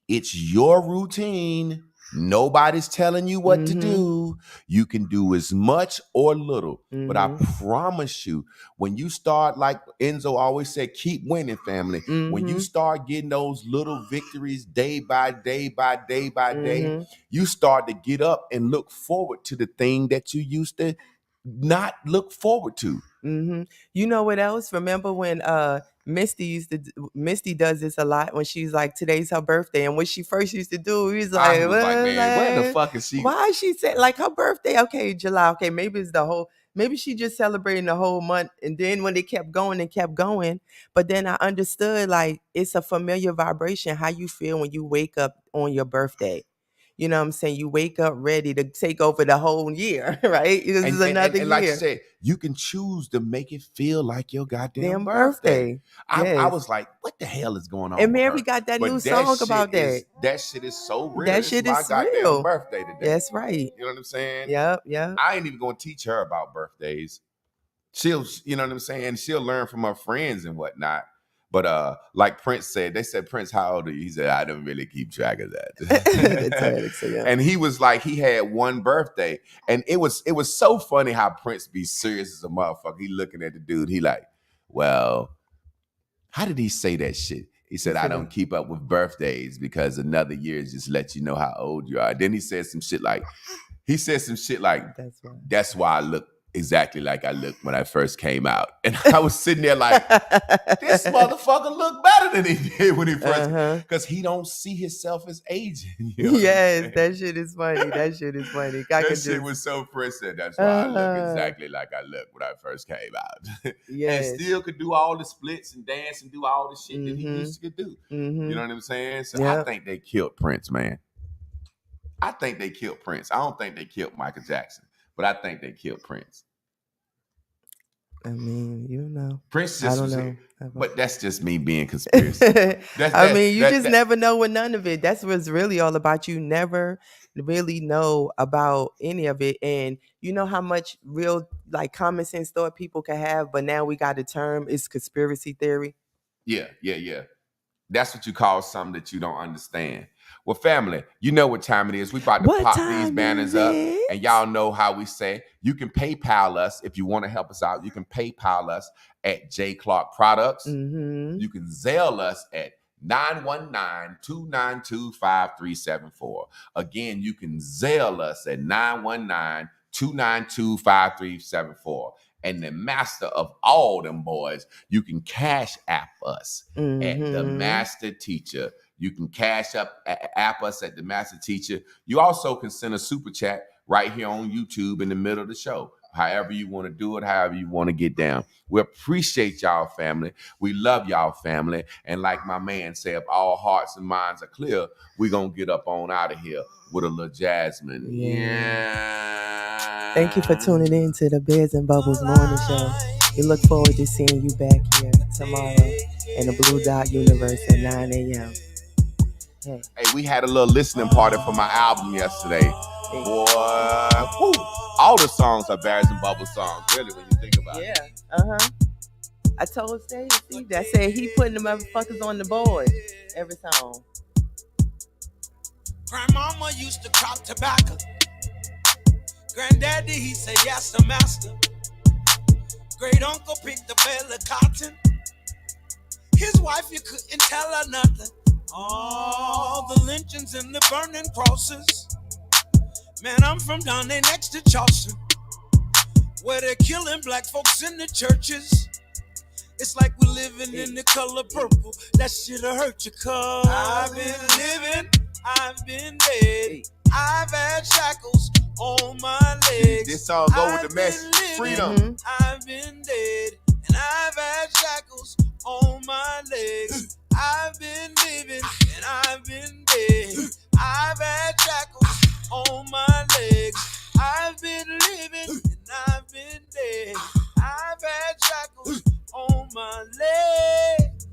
It's your routine. Nobody's telling you what to do. You can do as much or little. But I promise you, when you start, like Enzo always said, keep winning, family. When you start getting those little victories day by day by day by day, you start to get up and look forward to the thing that you used to not look forward to. You know what else? Remember when Misty does this a lot when she's like, today's her birthday, and what she first used to do, he was like, man, where the fuck is she? Why is she saying like her birthday? Okay, July. Okay, maybe it's the whole. Maybe she just celebrating the whole month, and then when they kept going and kept going, but then I understood like it's a familiar vibration. How you feel when you wake up on your birthday? You know what I'm saying? You wake up ready to take over the whole year, right? This is another year. Like you said, you can choose to make it feel like your goddamn birthday. I was like, what the hell is going on? And Mary got that new song about that. That shit is so real. That shit is my real. goddamn birthday today. That's right. You know what I'm saying? Yep. I ain't even gonna teach her about birthdays. She'll, you know what I'm saying? She'll learn from her friends and whatnot. But like Prince said, they said, Prince, how old are you? He said, I don't really keep track of that. And he was like, he had one birthday. And it was so funny how Prince be serious as a motherfucker. He looking at the dude. He like, well, how did he say that shit? He said, I don't keep up with birthdays because another year just lets you know how old you are. Then he said some shit like, that's why I look exactly like I looked when I first came out. And I was sitting there like, this motherfucker look better than he did when he first, because he don't see himself as aging. You know that shit is funny. That shit is funny. That shit was so Prince said, that's why I look exactly like I looked when I first came out. And still could do all the splits and dance and do all the shit that he used to do. You know what I'm saying? So I think they killed Prince, man. I think they killed Prince. I don't think they killed Michael Jackson, but I think they killed Prince. I mean, you know, Prince just was here. But that's just me being conspiracy. You just never know with none of it. That's what's really all about. You never really know about any of it. And you know how much real like common sense thought people can have, but now we got a term, it's conspiracy theory. Yeah. That's what you call something that you don't understand. Well, family, you know what time it is. We about to pop these banners up. And y'all know how we say. You can PayPal us if you want to help us out. You can PayPal us at J Clark Products. You can Zelle us at 919-292-5374. Again, you can Zelle us at 919-292-5374. And the master of all them boys, you can Cash App us at the Master Teacher. You can Cash App us at the Master Teacher. You also can send a super chat right here on YouTube in the middle of the show. However you want to do it, however you want to get down. We appreciate y'all, family. We love y'all, family. And like my man said, if all hearts and minds are clear, we're going to get up on out of here with a little Jasmine. Yeah. Thank you for tuning in to the Bears and Bubbles Morning Show. We look forward to seeing you back here tomorrow in the Blue Dot Universe at 9 a.m. Hey, we had a little listening party for my album yesterday. Boy, woo. All the songs are Bears and Bubbles songs, really, when you think about it. I told Stacey, I said he putting the motherfuckers on the board every song. Grandmama used to crop tobacco. Granddaddy, he said yes to master. Great uncle picked a bale of cotton. His wife, you couldn't tell her nothing. All the lynchings and the burning crosses. Man, I'm from down there next to Charleston, where they're killing black folks in the churches. It's like we're living in the color purple. That shit'll hurt you, cuz I've been living, I've been dead. I've had shackles on my legs. This song go with the message, freedom. I've been dead, and I've had shackles on my legs. I've been living, and I've been dead. I've had shackles on my legs. I've been living, and I've been dead. I've had shackles on my legs.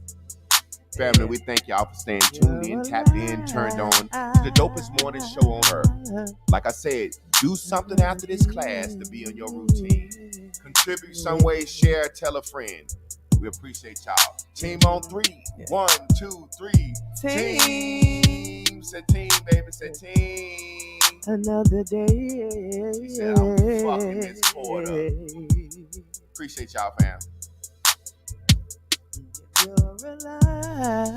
Family, we thank y'all for staying tuned in, tapped in, turned on to the dopest morning show on earth. Like I said, do something after this class to be on your routine. Contribute some way, share, tell a friend. We appreciate y'all. Team on 3. 1, 2, 3. Team. Said team, baby. Said team. Another day. She said, I'm fucking Miss Porter. Appreciate y'all, fam. You're alive.